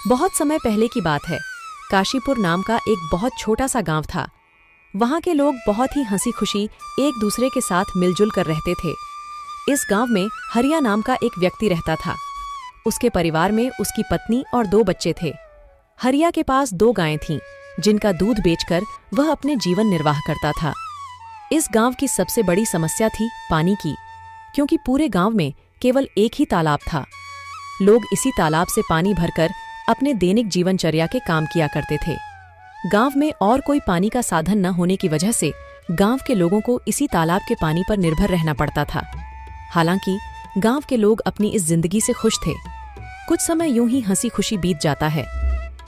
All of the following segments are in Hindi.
बहुत समय पहले की बात है। काशीपुर नाम का एक बहुत छोटा सा गांव था। वहां के लोग बहुत ही हंसी खुशी एक दूसरे के साथ मिलजुल कर रहते थे। इस गांव में हरिया नाम का एक व्यक्ति रहता था। उसके परिवार में उसकी पत्नी और 2 बच्चे थे। हरिया के पास 2 गायें थीं, जिनका दूध बेचकर वह अपने जीवन निर्वाह करता था। इस गांव की सबसे बड़ी समस्या थी पानी की, क्योंकि पूरे गांव में केवल एक ही तालाब था। लोग इसी तालाब से पानी भरकर अपने दैनिक जीवनचर्या के काम किया करते थे। गांव में और कोई पानी का साधन न होने की वजह से गांव के लोगों को इसी तालाब के पानी पर निर्भर रहना पड़ता था। हालांकि गांव के लोग अपनी इस जिंदगी से खुश थे। कुछ समय यूं ही हंसी खुशी बीत जाता है,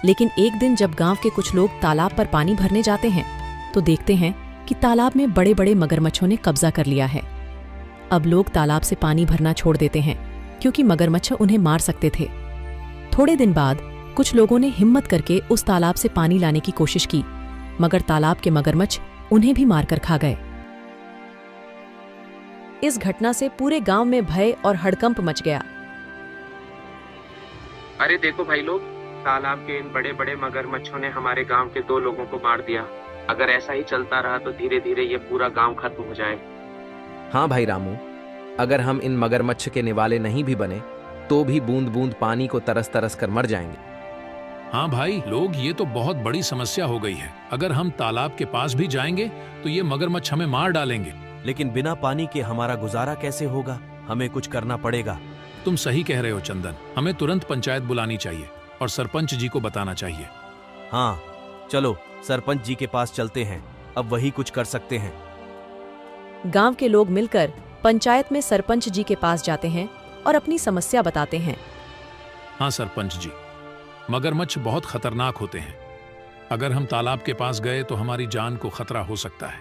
लेकिन एक दिन जब गांव के कुछ लोग तालाब पर पानी भरने जाते हैं तो देखते हैं कि तालाब में बड़े बड़े मगरमच्छों ने कब्जा कर लिया है। अब लोग तालाब से पानी भरना छोड़ देते हैं, क्योंकि मगरमच्छ उन्हें मार सकते थे। थोड़े दिन बाद कुछ लोगों ने हिम्मत करके उस तालाब से पानी लाने की कोशिश की, मगर तालाब के मगरमच्छ उन्हें भी मारकर खा गए। इस घटना से पूरे गांव में भय और हड़कंप मच गया। अरे देखो भाई लोग, तालाब के इन बड़े बड़े मगरमच्छों ने हमारे गांव के 2 लोगों को मार दिया। अगर ऐसा ही चलता रहा तो धीरे धीरे ये पूरा गांव खत्म हो जाए। हाँ भाई रामू, अगर हम इन मगरमच्छ के निवाले नहीं भी बने तो भी बूंद बूंद पानी को तरस तरस कर मर जाएंगे। हाँ भाई लोग, ये तो बहुत बड़ी समस्या हो गई है। अगर हम तालाब के पास भी जाएंगे तो ये मगरमच्छ हमें मार डालेंगे। लेकिन बिना पानी के हमारा गुजारा कैसे होगा? हमें कुछ करना पड़ेगा। तुम सही कह रहे हो चंदन, हमें तुरंत पंचायत बुलानी चाहिए और सरपंच जी को बताना चाहिए। हाँ चलो सरपंच जी के पास चलते हैं, अब वही कुछ कर सकते हैं। गांव के लोग मिलकर पंचायत में सरपंच जी के पास जाते हैं और अपनी समस्या बताते हैं। हाँ सरपंच जी, मगरमच्छ बहुत खतरनाक होते हैं। अगर हम तालाब के पास गए तो हमारी जान को खतरा हो सकता है।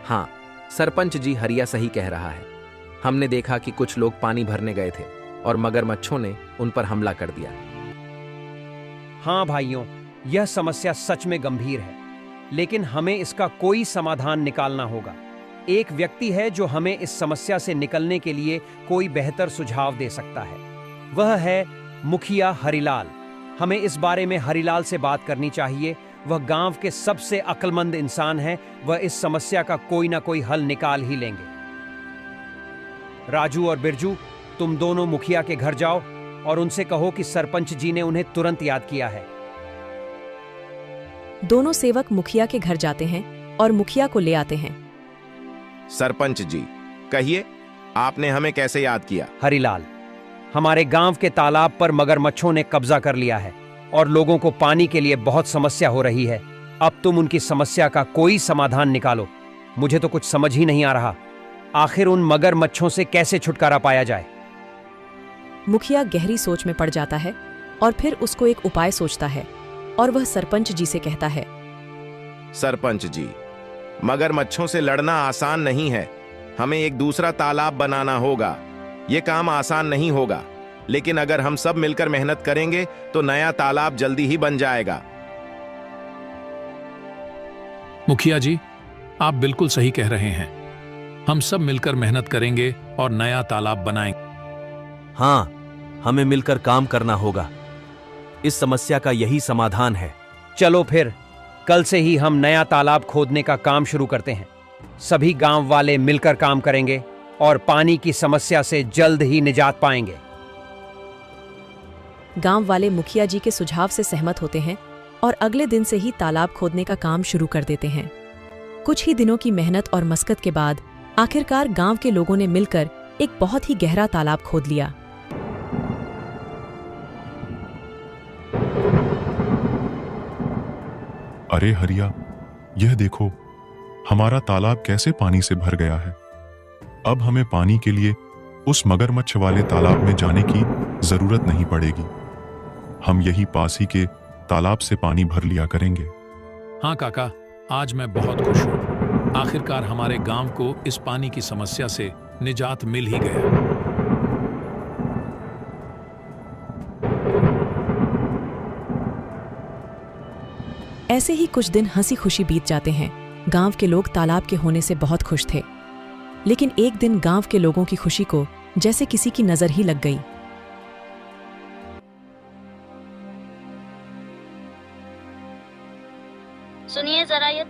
हाँ सरपंच जी, हरिया सही कह रहा है। हमने देखा कि कुछ लोग पानी भरने गए थे और मगरमच्छों ने उन पर हमला कर दिया। हाँ भाइयों, यह समस्या सच में गंभीर है, लेकिन हमें इसका कोई समाधान निकालना होगा। एक व्यक्ति है जो हमें इस समस्या से निकलने के लिए कोई बेहतर सुझाव दे सकता है। वह है मुखिया हरिलाल। हमें इस बारे में हरिलाल से बात करनी चाहिए। वह गांव के सबसे अक्लमंद इंसान हैं। वह इस समस्या का कोई ना कोई हल निकाल ही लेंगे। राजू और बिरजू, तुम दोनों मुखिया के घर जाओ और उनसे कहो कि सरपंच जी ने उन्हें तुरंत याद किया है। दोनों सेवक मुखिया के घर जाते हैं और मुखिया को ले आते हैं। सरपंच जी, कहिए, आपने हमें कैसे याद किया? हरिलाल, हमारे गांव के तालाब पर मगरमच्छों ने कब्जा कर लिया है और लोगों को पानी के लिए बहुत समस्या हो रही है। अब तुम उनकी समस्या का कोई समाधान निकालो। मुझे तो कुछ समझ ही नहीं आ रहा, आखिर उन मगरमच्छों से कैसे छुटकारा पाया जाए। मुखिया गहरी सोच में पड़ जाता है और फिर उसको एक उपाय सोचता है और वह सरपंच जी से कहता है। सरपंच जी, मगरमच्छों से लड़ना आसान नहीं है। हमें एक दूसरा तालाब बनाना होगा। ये काम आसान नहीं होगा, लेकिन अगर हम सब मिलकर मेहनत करेंगे तो नया तालाब जल्दी ही बन जाएगा। मुखिया जी, आप बिल्कुल सही कह रहे हैं। हम सब मिलकर मेहनत करेंगे और नया तालाब बनाएंगे। हाँ, हमें मिलकर काम करना होगा। इस समस्या का यही समाधान है। चलो फिर कल से ही हम नया तालाब खोदने का काम शुरू करते हैं। सभी गांव वाले मिलकर काम करेंगे और पानी की समस्या से जल्द ही निजात पाएंगे। गांव वाले मुखिया जी के सुझाव से सहमत होते हैं और अगले दिन से ही तालाब खोदने का काम शुरू कर देते हैं। कुछ ही दिनों की मेहनत और मशक्कत के बाद आखिरकार गांव के लोगों ने मिलकर एक बहुत ही गहरा तालाब खोद लिया। अरे हरिया, यह देखो, हमारा तालाब कैसे पानी से भर गया है। अब हमें पानी के लिए उस मगरमच्छ वाले तालाब में जाने की जरूरत नहीं पड़ेगी। हम यही पास ही के तालाब से पानी भर लिया करेंगे। हाँ काका, आज मैं बहुत खुश हूँ। आखिरकार हमारे गांव को इस पानी की समस्या से निजात मिल ही गया। ऐसे ही कुछ दिन हंसी खुशी बीत जाते हैं। गांव के लोग तालाब के होने से बहुत खुश थे, लेकिन एक दिन गांव के लोगों की खुशी को जैसे किसी की नजर ही लग गई।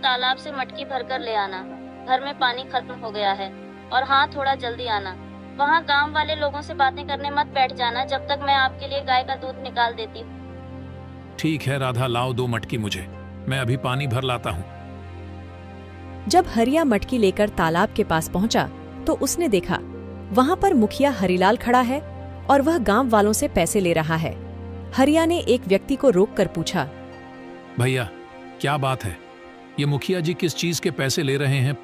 तालाब से मटकी भरकर ले आना। घर में पानी खत्म हो गया है। और हाँ, थोड़ा जल्दी आना। वहाँ गांव वाले लोगों से बातें करने मत बैठ जाना जब तक मैं आपके लिए गाय का दूध निकाल देती हूँ। ठीक है राधा, लाओ 2 मटकी मुझे, मैं अभी पानी भर लाता हूँ। जब हरिया मटकी लेकर तालाब के पास पहुंचा तो उसने देखा वहां पर मुखिया हरिलाल खड़ा है और वह गांव वालों से पैसे ले रहा है। हरिया ने एक व्यक्ति को रोककर पूछा, भैया क्या बात है, ये मुखिया जी किस चीज के पैसे ले रहे हैं?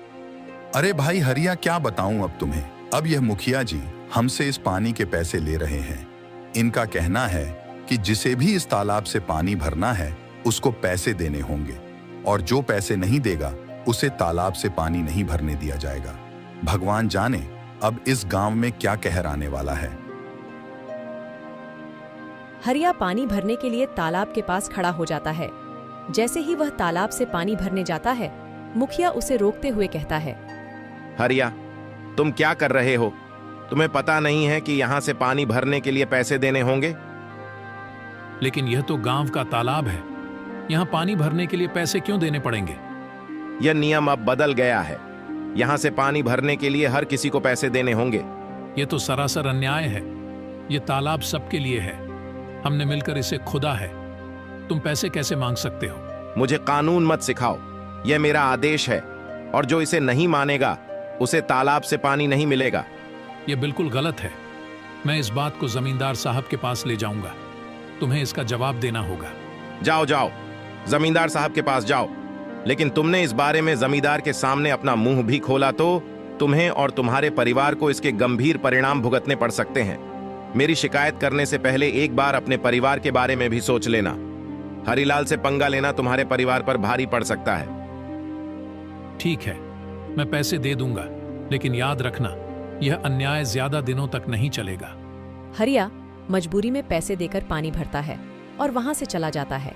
अरे भाई हरिया, क्या बताऊं अब तुम्हें। अब यह मुखिया जी हमसे इस पानी के पैसे ले रहे हैं। इनका कहना है कि जिसे भी इस तालाब से पानी भरना है उसको पैसे देने होंगे, और जो पैसे नहीं देगा उसे तालाब से पानी नहीं भरने दिया जाएगा। भगवान जाने अब इस गांव में क्या कहर आने वाला है। हरिया पानी भरने के लिए तालाब के पास खड़ा हो जाता है। जैसे ही वह तालाब से पानी भरने जाता है, मुखिया उसे रोकते हुए कहता है, हरिया, तुम क्या कर रहे हो? तुम्हें पता नहीं है कि यहाँ से पानी भरने के लिए पैसे देने होंगे? लेकिन यह तो गांव का तालाब है, यहाँ पानी भरने के लिए पैसे क्यों देने पड़ेंगे? यह नियम अब बदल गया है। यहाँ से पानी भरने के लिए हर किसी को पैसे देने होंगे। ये तो सरासर अन्याय है। ये तालाब सबके लिए है, हमने मिलकर इसे खुदा है। तुम पैसे कैसे मांग सकते हो? मुझे कानून मत सिखाओ, यह मेरा आदेश है, और जो इसे नहीं मानेगा उसे तालाब से पानी नहीं मिलेगा। यह बिल्कुल गलत है। मैं इस बात को जमींदार साहब के पास ले जाऊंगा। तुम्हें इसका जवाब देना होगा। जाओ जाओ, जमींदार साहब के पास जाओ। लेकिन तुमने इस बारे में जमींदार के सामने अपना मुंह भी खोला तो तुम्हें और तुम्हारे परिवार को इसके गंभीर परिणाम भुगतने पड़ सकते हैं। मेरी शिकायत करने से पहले एक बार अपने परिवार के बारे में भी सोच लेना। हरिलाल से पंगा लेना तुम्हारे परिवार पर भारी पड़ सकता है। ठीक है, मैं पैसे दे दूंगा, लेकिन याद रखना यह अन्याय ज्यादा दिनों तक नहीं चलेगा। हरिया मजबूरी में पैसे देकर पानी भरता है और वहां से चला जाता है।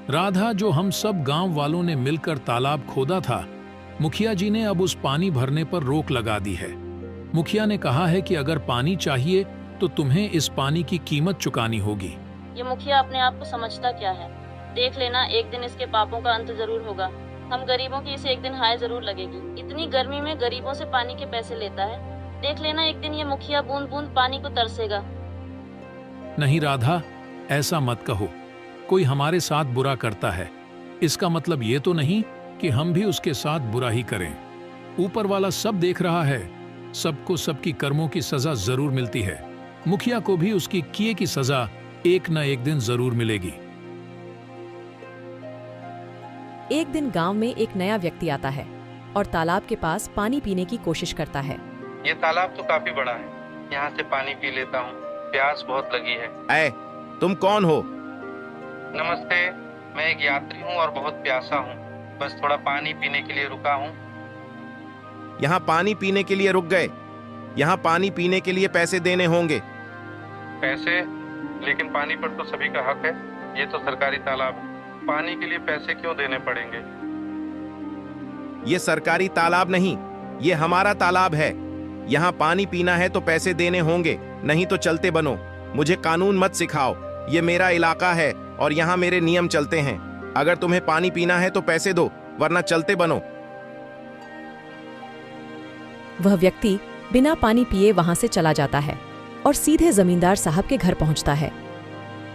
राधा, जो हम सब गांव वालों ने मिलकर तालाब खोदा था, मुखिया जी ने अब उस पानी भरने पर रोक लगा दी है। मुखिया ने कहा है कि अगर पानी चाहिए तो तुम्हें इस पानी की कीमत चुकानी होगी। ये मुखिया अपने आप को समझता क्या है? देख लेना, एक दिन इसके पापों का अंत जरूर होगा। हम गरीबों की इसे एक दिन हाय जरूर लगेगी। इतनी गर्मी में गरीबों से पानी के पैसे लेता है। देख लेना, एक दिन ये मुखिया बूंद बूंद पानी को तरसेगा। नहीं राधा, ऐसा मत कहो। कोई हमारे साथ बुरा करता है, इसका मतलब ये तो नहीं कि हम भी उसके साथ बुरा ही करें। ऊपर वाला सब देख रहा है, सबको सबकी कर्मों की सजा जरूर मिलती है। मुखिया को भी उसकी किए की सजा एक न एक दिन जरूर मिलेगी। एक दिन गांव में एक नया व्यक्ति आता है और तालाब के पास पानी पीने की कोशिश करता है। ये तालाब तो काफी बड़ा है, यहाँ से पानी पी लेता हूँ, प्यास बहुत लगी है। ऐ, तुम कौन हो? नमस्ते, मैं एक यात्री हूँ और बहुत प्यासा हूँ। बस थोड़ा पानी पीने के लिए रुका हूँ। यहाँ पानी पीने के लिए रुक गए? यहाँ पानी पीने के लिए पैसे देने होंगे। पैसे? लेकिन पानी पर तो सभी का हक है। ये तो सरकारी तालाब है, पानी के लिए पैसे क्यों देने पड़ेंगे? ये सरकारी तालाब नहीं, ये हमारा तालाब है। यहाँ पानी पीना है तो पैसे देने होंगे, नहीं तो चलते बनो। मुझे कानून मत सिखाओ, ये मेरा इलाका है और यहाँ मेरे नियम चलते हैं। अगर तुम्हें पानी पीना है तो पैसे दो, वरना चलते बनो। वह व्यक्ति बिना पानी पिए वहां से चला जाता है और सीधे जमींदार साहब के घर पहुंचता है।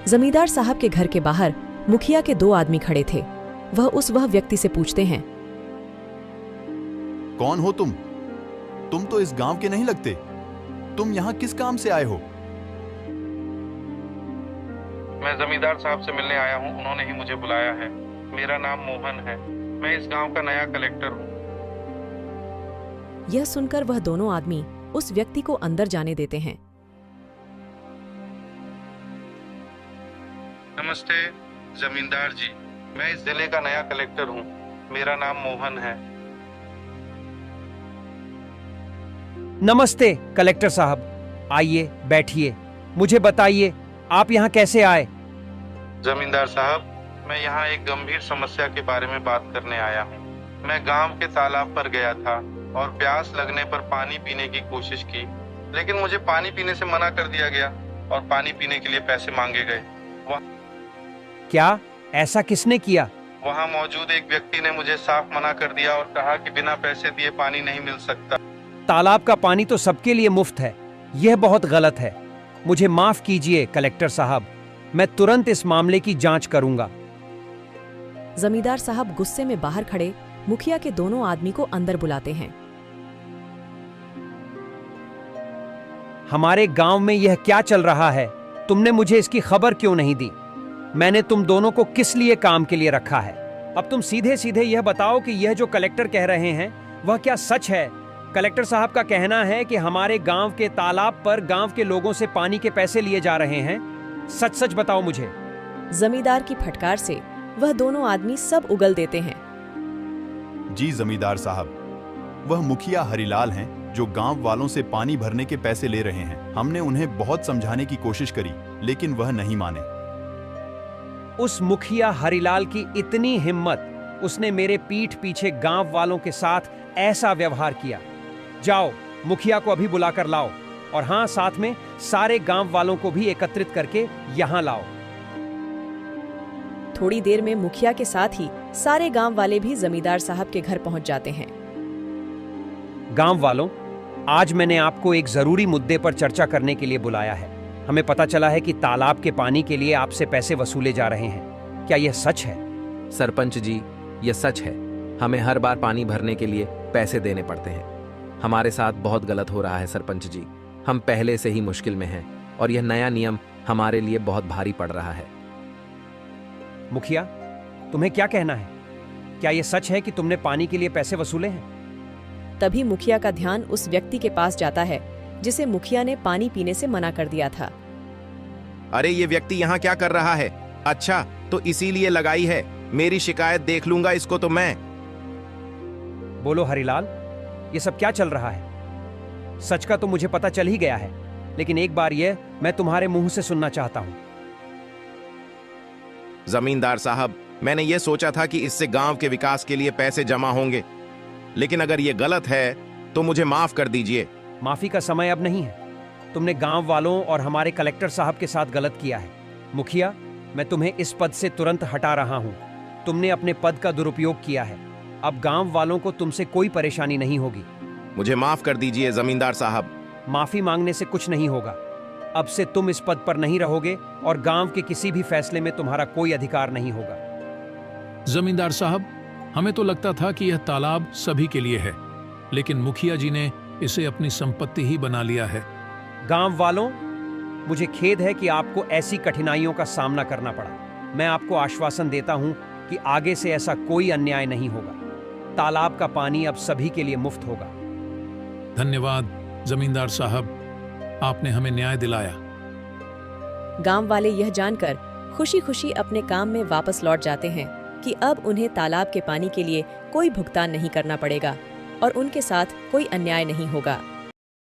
जमींदार साहब के घर के बाहर मुखिया के 2 आदमी खड़े थे। वह व्यक्ति से पूछते हैं, कौन हो तुम? तुम तो इस गांव के नहीं लगते। तुम यहाँ किस काम से आए हो? मैं जमींदार साहब से मिलने आया हूँ, उन्होंने ही मुझे बुलाया है। मेरा नाम मोहन है, मैं इस गांव का नया कलेक्टर हूँ। यह सुनकर वह दोनों आदमी उस व्यक्ति को अंदर जाने देते हैं। नमस्ते जमींदार जी, मैं इस जिले का नया कलेक्टर हूँ। मेरा नाम मोहन है। नमस्ते कलेक्टर साहब, आइए बैठिए। मुझे बताइए आप यहाँ कैसे आए? जमींदार साहब, मैं यहाँ एक गंभीर समस्या के बारे में बात करने आया हूँ। मैं गांव के तालाब पर गया था और प्यास लगने पर पानी पीने की कोशिश की, लेकिन मुझे पानी पीने से मना कर दिया गया और पानी पीने के लिए पैसे मांगे गए। क्या ऐसा किसने किया वहाँ मौजूद एक व्यक्ति ने मुझे साफ मना कर दिया और कहा कि बिना पैसे दिए पानी नहीं मिल सकता। तालाब का पानी तो सबके लिए मुफ्त है, यह बहुत गलत है। मुझे माफ कीजिए कलेक्टर साहब, मैं तुरंत इस मामले की जांच करूंगा। जमींदार साहब गुस्से में बाहर खड़े मुखिया के दोनों आदमी को अंदर बुलाते हैं। हमारे गांव में यह क्या चल रहा है? तुमने मुझे इसकी खबर क्यों नहीं दी? मैंने तुम दोनों को किस लिए काम के लिए रखा है? अब तुम सीधे सीधे यह बताओ कि यह जो कलेक्टर कह रहे हैं वह क्या सच है? कलेक्टर साहब का कहना है कि हमारे गांव के तालाब पर गांव के लोगों से पानी के पैसे लिए जा रहे हैं। सच सच बताओ मुझे। जमींदार की फटकार से वह दोनों आदमी सब उगल देते हैं। जी जमींदार साहब, वह मुखिया हरिलाल हैं जो गांव वालों से पानी भरने के पैसे ले रहे हैं। हमने उन्हें बहुत समझाने की कोशिश करी लेकिन वह नहीं माने। उस मुखिया हरिलाल की इतनी हिम्मत, उसने मेरे पीठ पीछे गांव वालों के साथ ऐसा व्यवहार किया। जाओ मुखिया को अभी बुलाकर लाओ, और हां, साथ में सारे गांव वालों को भी एकत्रित करके यहां लाओ। थोड़ी देर में मुखिया के साथ ही सारे गांव वाले भी जमींदार साहब के घर पहुंच जाते हैं। गांव वालों, आज मैंने आपको एक जरूरी मुद्दे पर चर्चा करने के लिए बुलाया है। हमें पता चला है कि तालाब के पानी के लिए आपसे पैसे वसूले जा रहे हैं। क्या यह सच है? सरपंच जी, यह सच है। हमें हर बार पानी भरने के लिए पैसे देने पड़ते हैं। हमारे साथ बहुत गलत हो रहा है सरपंच जी। हम पहले से ही मुश्किल में हैं और यह नया नियम हमारे लिए बहुत भारी पड़ रहा है। मुखिया, तुम्हें क्या कहना है? क्या यह सच है कि तुमने पानी के लिए पैसे वसूले हैं? तभी मुखिया का ध्यान उस व्यक्ति के पास जाता है जिसे मुखिया ने पानी पीने से मना कर दिया था। अरे ये व्यक्ति यहाँ क्या कर रहा है? अच्छा, तो इसीलिए लगाई है। मेरी शिकायत देख लूंगा इसको तो मैं। बोलो हरिलाल, ये सब क्या चल रहा है? सच का तो मुझे पता चल ही गया है, लेकिन एक बार यह मैं तुम्हारे मुंह से सुनना चाहता हूं। जमींदार साहब, मैंने ये सोचा था कि इससे गांव के विकास के लिए पैसे जमा होंगे, लेकिन अगर ये गलत है तो मुझे माफ कर दीजिए। माफी का समय अब नहीं है। तुमने गांव वालों और हमारे कलेक्टर साहब के साथ गलत किया है। मुखिया, मैं तुम्हें इस पद से तुरंत हटा रहा हूं। तुमने अपने पद का दुरुपयोग किया है। अब गांव वालों को तुमसे कोई परेशानी नहीं होगी। मुझे माफ कर दीजिए जमींदार साहब। माफी मांगने से कुछ नहीं होगा। अब से तुम इस पद पर नहीं रहोगे और गांव के किसी भी फैसले में तुम्हारा कोई अधिकार नहीं होगा। जमींदार साहब, हमें तो लगता था कि यह तालाब सभी के लिए है, लेकिन मुखिया जी ने इसे अपनी संपत्ति ही बना लिया है। गांव वालों, मुझे खेद है कि आपको ऐसी कठिनाइयों का सामना करना पड़ा। मैं आपको आश्वासन देता हूं कि आगे से ऐसा कोई अन्याय नहीं होगा। तालाब का पानी अब सभी के लिए मुफ्त होगा। धन्यवाद जमींदार साहब, आपने हमें न्याय दिलाया। गांव वाले यह जानकर खुशी खुशी अपने काम में वापस लौट जाते हैं कि अब उन्हें तालाब के पानी के लिए कोई भुगतान नहीं करना पड़ेगा और उनके साथ कोई अन्याय नहीं होगा।